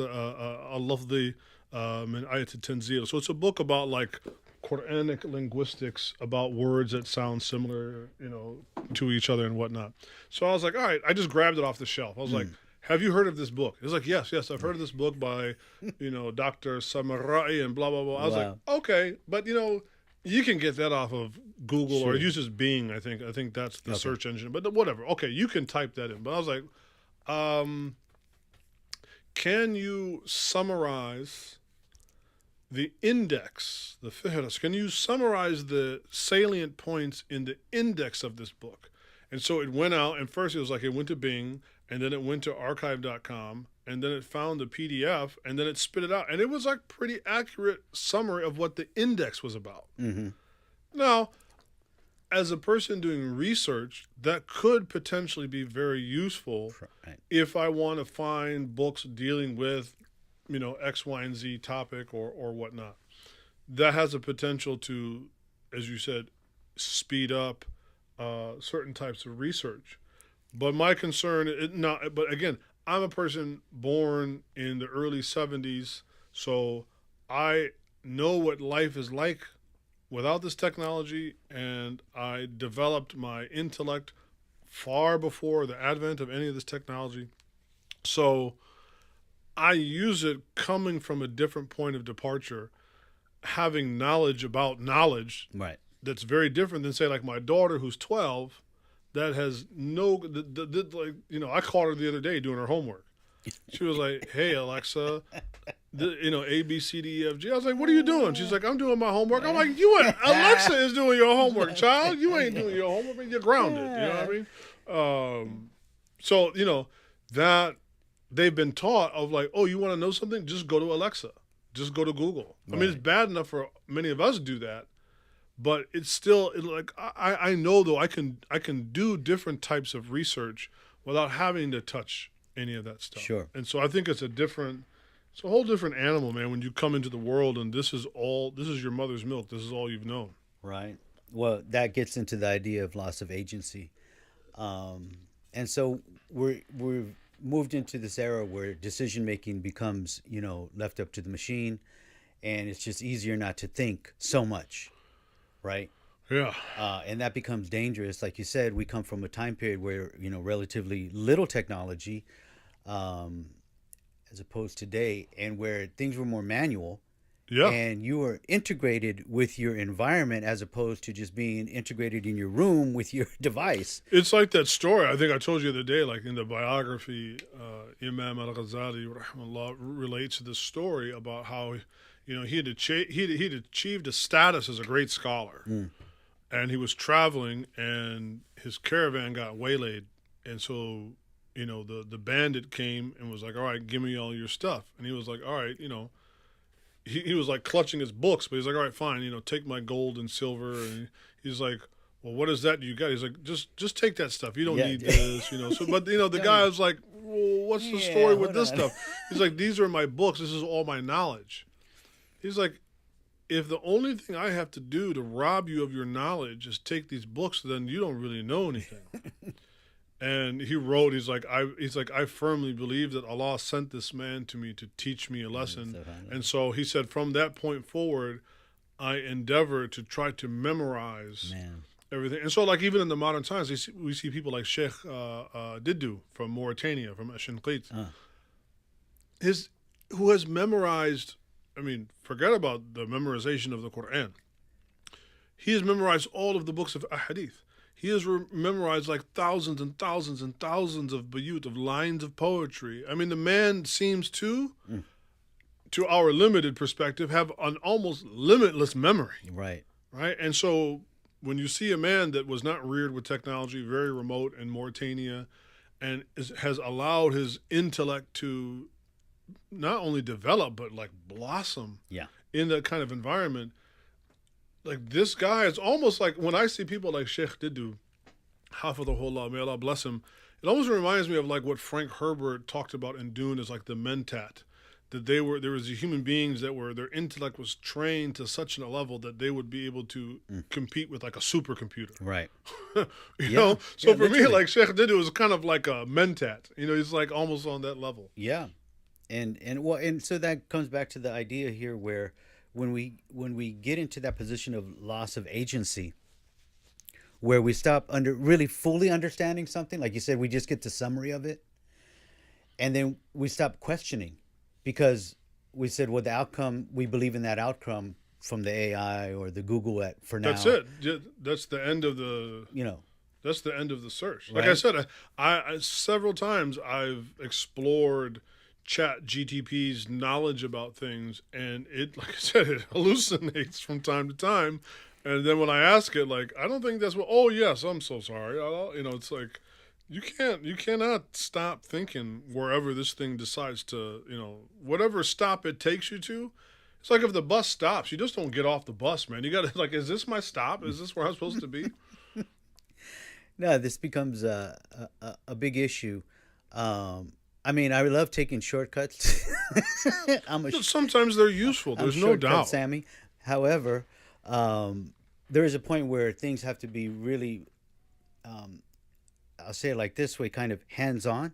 A: اللفظ من آية التنزيل. So it's a book about like Quranic linguistics, about words that sound similar, to each other and whatnot. So I was like, all right, I just grabbed it off the shelf. I was like, have you heard of this book? It was like, yes, I've heard of this book by, Dr. Samarai and blah, blah, blah. I was like, okay, but, You can get that off of Google or
B: Sure.
A: it uses Bing. I think that's the search engine. But whatever. Okay, you can type that in. But I was like, can you summarize the index, the fihras? Can you summarize the salient points in the index of this book? And so it went out, and first it was like it went to Bing, and then it went to archive.com, and then it found the PDF, and then it spit it out. And it was like pretty accurate summary of what the index was about.
B: Mm-hmm.
A: Now, as a person doing research, that could potentially be very useful
B: Right.
A: if I want to find books dealing with, X, Y, and Z topic or whatnot. That has a potential to, as you said, speed up certain types of research. But my concern, but again, I'm a person born in the early 70s, so I know what life is like without this technology, and I developed my intellect far before the advent of any of this technology. So I use it coming from a different point of departure, having knowledge about knowledge
B: Right.
A: that's very different than, say, like my daughter who's 12 that has I caught her the other day doing her homework. She was like, "Hey, Alexa, A, B, C, D, E, F, G." I was like, "What are you doing?" She's like, "I'm doing my homework." I'm like, Alexa is doing your homework, child. You ain't doing your homework. You're grounded. You know what I mean? So, that they've been taught of like, oh, you want to know something? Just go to Alexa. Just go to Google. I mean, it's bad enough for many of us to do that, but it's still I know though I can do different types of research without having to touch any of that stuff.
B: Sure.
A: And so I think it's a whole different animal, man, when you come into the world and this is your mother's milk. This is all you've known.
B: Right. Well, that gets into the idea of loss of agency. And so we've moved into this era where decision making becomes, left up to the machine, and it's just easier not to think so much, right?
A: Yeah.
B: And that becomes dangerous. Like you said, we come from a time period where, relatively little technology, as opposed to today, and where things were more manual.
A: Yeah.
B: And you were integrated with your environment as opposed to just being integrated in your room with your device.
A: It's like that story I think I told you the other day, like in the biography, Imam al-Ghazali rahimahullah relates to this story about how, he'd achieved a status as a great scholar. And he was traveling and his caravan got waylaid. And so, the bandit came and was like, "All right, give me all your stuff." And he was like, "All right, he was like clutching his books, but he's like, "All right, fine, take my gold and silver." And he's like, "Well, what is that you got?" He's like, just take that stuff. You don't need this, So, but the guy was like, "Well, what's the story with this stuff?" He's like, "These are my books. This is all my knowledge." He's like, "If the only thing I have to do to rob you of your knowledge is take these books, then you don't really know anything." And he wrote, he's like, I firmly believe that Allah sent this man to me to teach me a lesson. And so he said, from that point forward, I endeavor to try to memorize everything. And so, like, even in the modern times, we see people like Sheikh Diddu from Mauritania, from Shinqit, who has memorized, forget about the memorization of the Quran. He has memorized all of the books of Ahadith. He has memorized like thousands and thousands and thousands of bayut, of lines of poetry. The man seems to our limited perspective, have an almost limitless memory.
B: Right.
A: Right? And so when you see a man that was not reared with technology, very remote in Mauritania, and has allowed his intellect to not only develop, but like blossom in that kind of environment, like this guy is almost like when I see people like Sheikh Diddu, Hafidhahullah, may Allah bless him, it almost reminds me of like what Frank Herbert talked about in Dune as like the mentat, that there was human beings that their intellect was trained to such a level that they would be able to compete with like a supercomputer.
B: Right.
A: you know? So for
B: literally.
A: me, like Sheikh Diddu is kind of like a mentat. He's like almost on that level.
B: Yeah. And so that comes back to the idea here where when we get into that position of loss of agency, where we stop really fully understanding something, like you said, we just get the summary of it, and then we stop questioning because we said, well, the outcome, we believe in that outcome from the AI or the Google for now.
A: That's it. That's the end of the.
B: You know,
A: That's the end of the search. Like
B: right?
A: I said, I several times I've explored Chat GTP's knowledge about things, and it, like I said, it hallucinates from time to time. And then when I ask it, like, I don't think that's what. Oh yes, I'm so sorry. It's like you cannot stop thinking wherever this thing decides to, whatever stop it takes you to. It's like if the bus stops, you just don't get off the bus, man. You got to like, is this my stop? Is this where I'm supposed to be?
B: No, this becomes a big issue. I mean, I love taking shortcuts.
A: Sometimes they're useful. There's no
B: shortcut
A: doubt.
B: Sammy. However, there is a point where things have to be really, I'll say it like this way, kind of hands-on,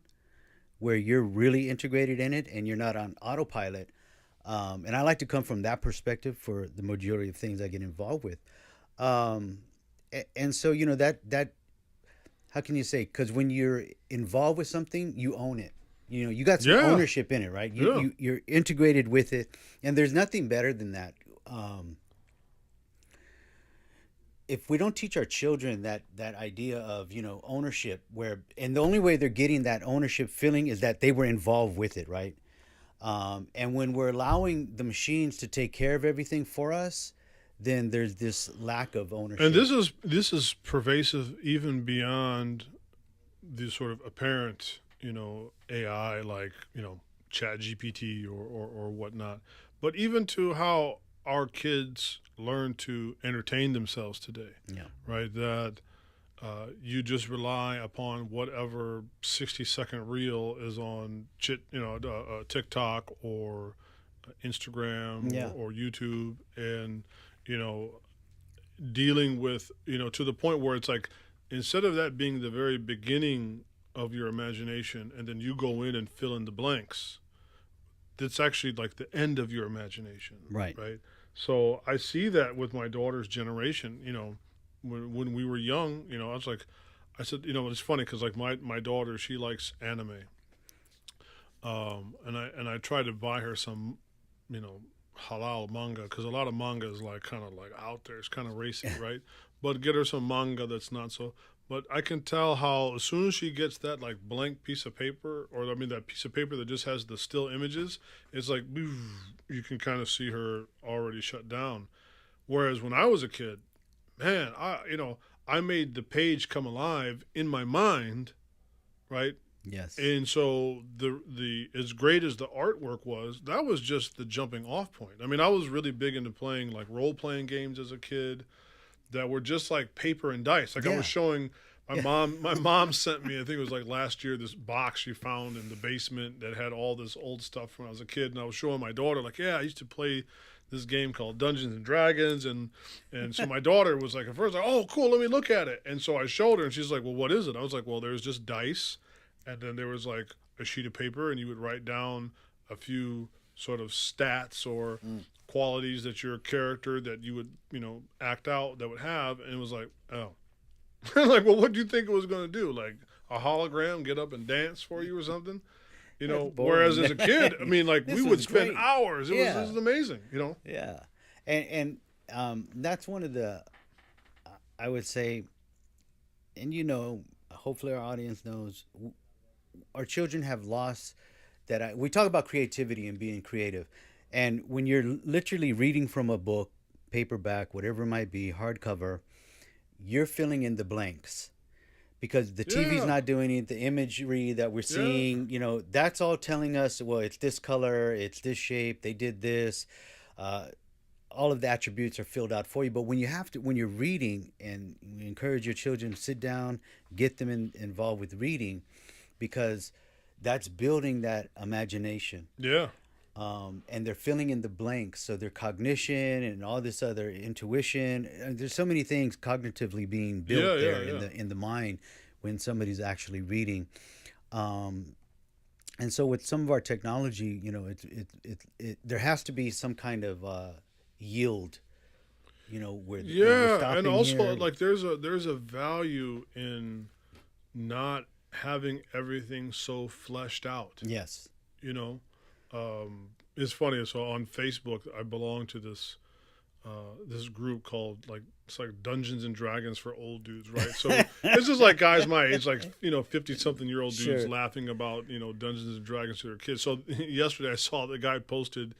B: where you're really integrated in it and you're not on autopilot. And I like to come from that perspective for the majority of things I get involved with. And so, that how can you say? Because when you're involved with something, you own it. You got some ownership in it, right? You're integrated with it, and there's nothing better than that. If we don't teach our children that idea of ownership, and the only way they're getting that ownership feeling is that they were involved with it, right? And when we're allowing the machines to take care of everything for us, then there's this lack of ownership.
A: And this is pervasive even beyond the sort of apparent, AI like, Chat GPT or whatnot, but even to how our kids learn to entertain themselves today.
B: Yeah.
A: Right. That you just rely upon whatever 60-second reel is on TikTok or Instagram or YouTube, and dealing with to the point where it's like, instead of that being the very beginning of your imagination and then you go in and fill in the blanks, that's actually like the end of your imagination.
B: Right.
A: So I see that with my daughter's generation. When we were young, I said, it's funny because like my daughter, she likes anime, and I try to buy her some, halal manga, because a lot of manga is like kind of like out there, it's kind of racy, right? But get her some manga that's not so. But I can tell how as soon as she gets that like blank piece of paper, or that piece of paper that just has the still images, it's like you can kind of see her already shut down. Whereas when I was a kid, man, I made the page come alive in my mind, right?
B: Yes.
A: And so the as great as the artwork was, that was just the jumping off point. I mean, I was really big into playing like role playing games as a kid that were just like paper and dice. Like I was showing my mom. My mom sent me, I think it was like last year, this box she found in the basement that had all this old stuff when I was a kid, and I was showing my daughter like, I used to play this game called Dungeons and Dragons, and so my daughter was like, at first, like, oh, cool, let me look at it. And so I showed her, and she's like, well, what is it? I was like, well, there's just dice, and then there was like a sheet of paper, and you would write down a few sort of stats or qualities that your character that you would act out that would have, and it was like, oh. Like, well, what do you think it was going to do? Like a hologram get up and dance for you or something? Whereas as a kid, I mean, like we would spend hours. It was amazing,
B: Yeah, and that's one of the, I would say, and hopefully our audience knows, our children have lost that. We talk about creativity and being creative, and when you're literally reading from a book, paperback, whatever it might be, hardcover, you're filling in the blanks. Because the TV's not doing it, the imagery that we're seeing, that's all telling us, well, it's this color, it's this shape, they did this. All of the attributes are filled out for you. But when you're reading, and we encourage your children to sit down, get them involved with reading, because that's building that imagination.
A: Yeah.
B: And they're filling in the blanks. So their cognition and all this other intuition, there's so many things cognitively being built in the mind when somebody's actually reading. And so with some of our technology, there has to be some kind of yield, where we're stopping
A: and also
B: here.
A: like there's a value in not having everything so fleshed out.
B: Yes.
A: It's funny. So on Facebook, I belong to this this group called it's like Dungeons and Dragons for old dudes, right? So this is like guys my age, like 50-something-year-old dudes
B: Sure.
A: laughing about Dungeons and Dragons to their kids. So yesterday I saw the guy posted.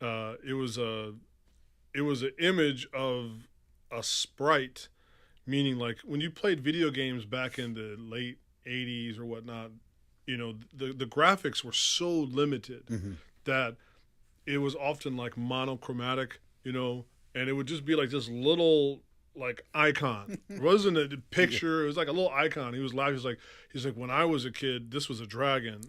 A: It was an image of a sprite, meaning like when you played video games back in the late '80s or whatnot. The graphics were so limited that it was often like monochromatic, and it would just be like this little like icon. It wasn't a picture. It was like a little icon. He was laughing. He's like, when I was a kid, this was a dragon.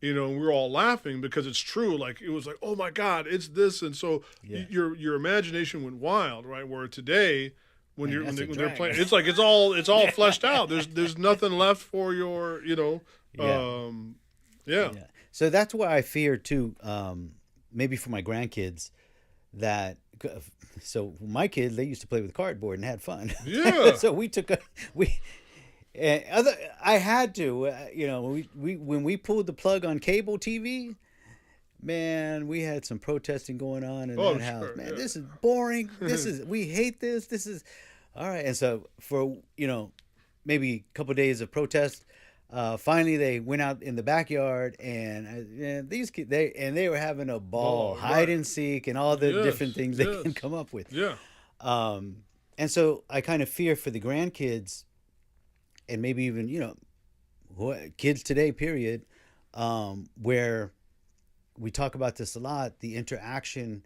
A: And we were all laughing because it's true. Like it was like, oh my God, it's this. And so your imagination went wild, right? Where today, when they're playing, it's like it's all fleshed out. There's nothing left for your, yeah.
B: So that's why I fear too. Maybe for my grandkids, that so my kids, they used to play with cardboard and had fun.
A: Yeah.
B: So I had to, when we pulled the plug on cable TV, man, we had some protesting going on in that house.
A: Sure,
B: Man,
A: yeah.
B: this is boring. We hate this. This is all right. And so for maybe a couple of days of protest, finally they went out in the backyard and these kids they were having a ball, hide and seek and all the different things they can come up with.
A: Yeah.
B: And so I kind of fear for the grandkids, and maybe even kids today, period, where we talk about this a lot. The interaction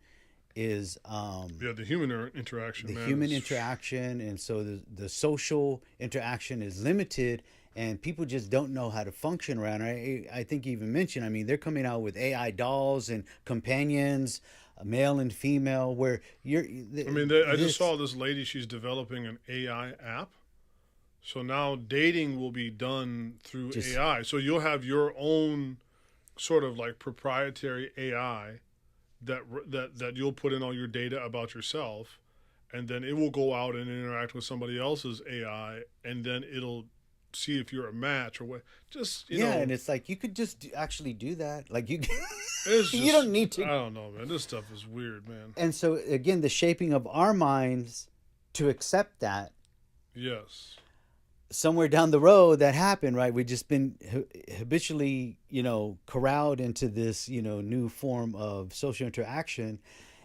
B: is
A: the human interaction.
B: The
A: man,
B: human interaction, and so the social interaction is limited, and people just don't know how to function around. I think you even mentioned. I mean, they're coming out with AI dolls and companions, male and female. Where
A: I just saw this lady. She's developing an AI app. So now dating will be done through AI. So you'll have your own sort of like proprietary AI that you'll put in all your data about yourself, and then it will go out and interact with somebody else's AI, and then it'll see if you're a match or what. Just you know,
B: and it's like you could just actually do that. Like you
A: it's
B: you
A: just-
B: don't need to.
A: I don't know, man. This stuff is weird, man.
B: And so again, the shaping of our minds to accept that.
A: Yes.
B: Somewhere down the road that happened, right? We've just been habitually, corralled into this, new form of social interaction,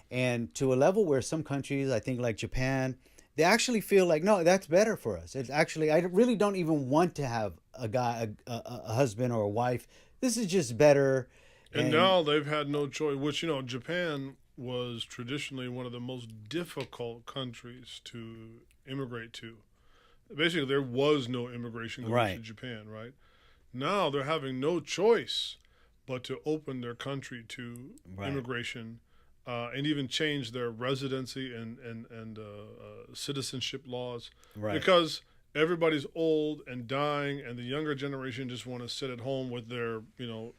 B: and to a level where some countries, I think like Japan, they actually feel like, no, that's better for us. It's actually, I really don't even want to have a husband or a wife. This is just better.
A: And now they've had no choice, which, Japan was traditionally one of the most difficult countries to immigrate to. Basically, there was no immigration going to Japan, right? Now they're having no choice but to open their country to immigration, and even change their residency and citizenship laws, because everybody's old and dying, and the younger generation just want to sit at home with their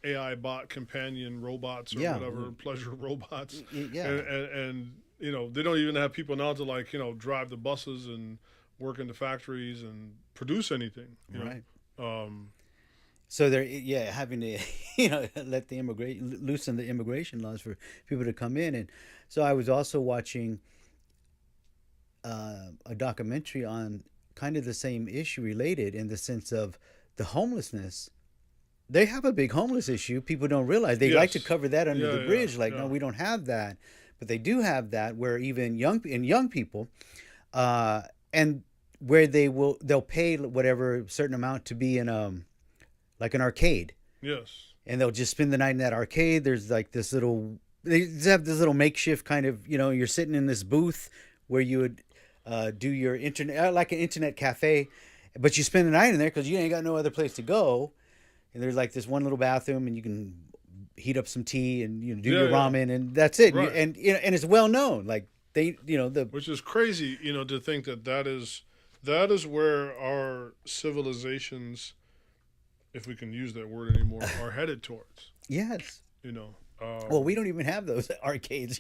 A: AI bot companion robots or whatever, pleasure robots, and they don't even have people now to drive the buses and work in the factories and produce anything.
B: So they're having to let the loosen the immigration laws for people to come in. And so I was also watching a documentary on kind of the same issue, related in the sense of the homelessness. They have a big homeless issue. People don't realize. They like to cover that under the bridge. No, we don't have that, but they do have that, where even young people, and where they'll pay whatever certain amount to be in like an arcade.
A: Yes.
B: And they'll just spend the night in that arcade. There's like this little, they just have this little makeshift kind of, you're sitting in this booth where you would do your internet, like an internet cafe, but you spend the night in there because you ain't got no other place to go. And there's like this one little bathroom, and you can heat up some tea and do your ramen, and that's it.
A: Right.
B: And it's well known, like they,
A: which is crazy, to think that is where our civilizations, if we can use that word anymore, are headed towards.
B: Yes.
A: Well,
B: we don't even have those arcades,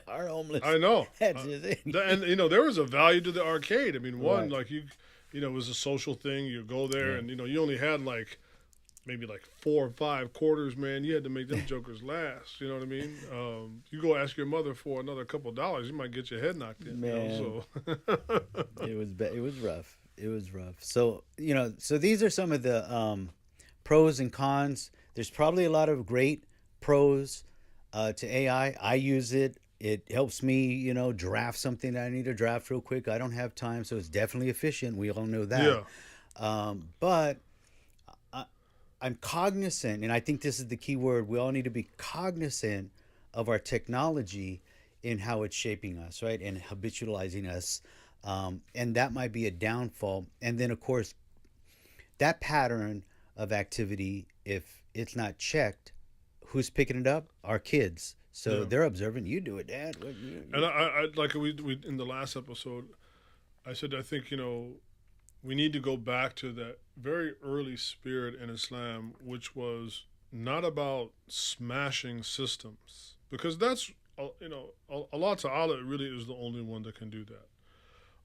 B: our homeless.
A: I know.
B: That's just it.
A: And there was a value to the arcade. I mean, one, like it was a social thing. You go there, and you only had like maybe like 4 or 5 quarters, man. You had to make them jokers last. You know what I mean? You go ask your mother for another couple of dollars, you might get your head knocked in.
B: Man.
A: You know, so
B: It was it was rough. It was rough. So so these are some of the pros and cons. There's probably a lot of great pros to AI. I use it. It helps me, draft something that I need to draft real quick. I don't have time, so it's definitely efficient. We all know that.
A: yeah,
B: But I'm cognizant, and I think this is the key word. We all need to be cognizant of our technology in how it's shaping us, right, and habitualizing us. And that might be a downfall. And then, of course, that pattern of activity, if it's not checked, who's picking it up? Our kids. So
A: Yeah.
B: they're observing. You do it, Dad.
A: and I like we in the last episode, I said I think we need to go back to that very early spirit in Islam, which was not about smashing systems, because that's Allah Ta'ala really is the only one that can do that,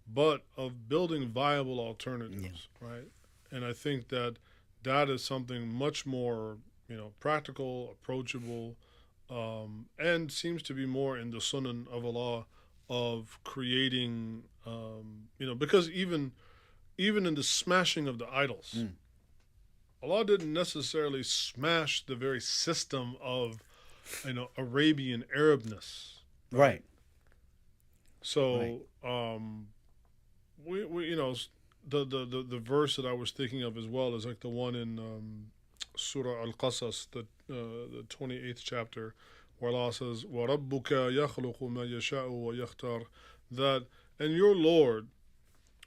A: but of building viable alternatives, right? And I think that is something much more practical, approachable, and seems to be more in the sunnah of Allah of creating, because even in the smashing of the idols, Allah didn't necessarily smash the very system of Arabian Arabness,
B: Right.
A: so we the verse that I was thinking of as well is like the one in Surah Al-Qasas, the 28th chapter, where Allah says, وَرَبُّكَ يَخْلُقُ مَا يَشَاءُ وَيَخْتَارُ, that, and your Lord,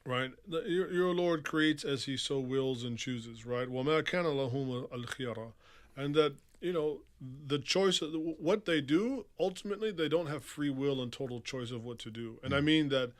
A: right, your Lord creates as he so wills and chooses, right, وَمَا كَانَ لَهُمْ الْخِيَرَةُ, and that, the choice of what they do, ultimately, they don't have free will and total choice of what to do. And I mean that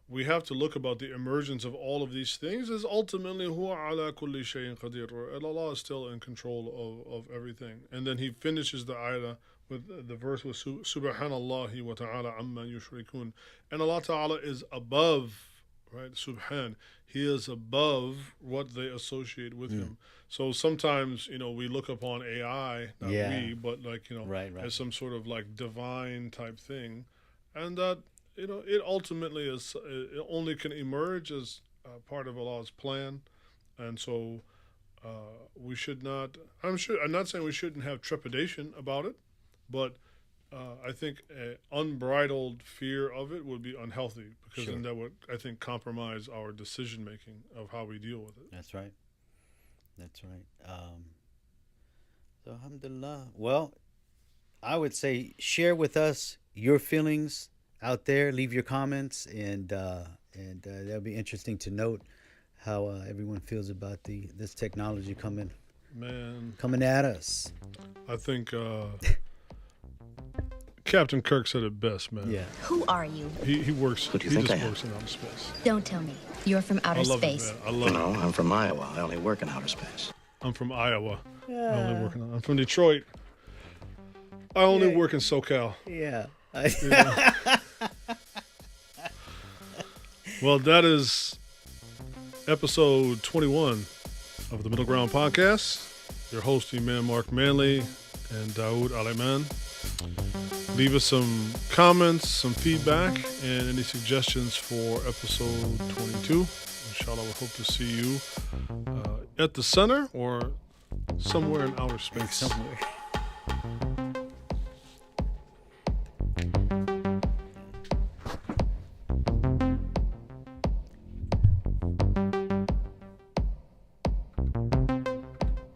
A: we have to look about the emergence of all of these things as ultimately huwa ala kulli shayin qadir, and Allah is still in control of everything. And then he finishes the ayah with the verse with subhanallahi wa ta'ala amma yushrikun, and Allah Ta'ala is above, right, subhan, he is above what they associate with him. So sometimes we look upon AI, not we, but like
B: Right.
A: as some sort of like divine type thing, and that it ultimately it only can emerge as part of Allah's plan. And so we should not, I'm not saying we shouldn't have trepidation about it, but I think unbridled fear of it would be unhealthy, because then that would, I think, compromise our decision making of how we deal with it.
B: That's right. So alhamdulillah. Well, I would say share with us your feelings out there. Leave your comments, and that'll be interesting to note how everyone feels about this technology coming at us.
A: I think Captain Kirk said it best, man.
B: Yeah.
C: Who are you?
A: He works.
D: Who do you
A: he
D: think
A: just
D: I am?
A: works in outer space.
C: Don't tell me. You're from outer
A: I love
C: space.
A: it, man. I love
D: No,
A: it.
D: I'm from Iowa. I only work in outer space.
A: I'm from Iowa. I'm from Detroit. I only work in SoCal.
B: Yeah.
A: Well, that is episode 21 of the Middle Ground Podcast. Your host, Imam Marc Manley and Dawud Aleman. Leave us some comments, some feedback, and any suggestions for episode 22. Inshallah, we hope to see you at the center or somewhere in outer space.
B: Somewhere.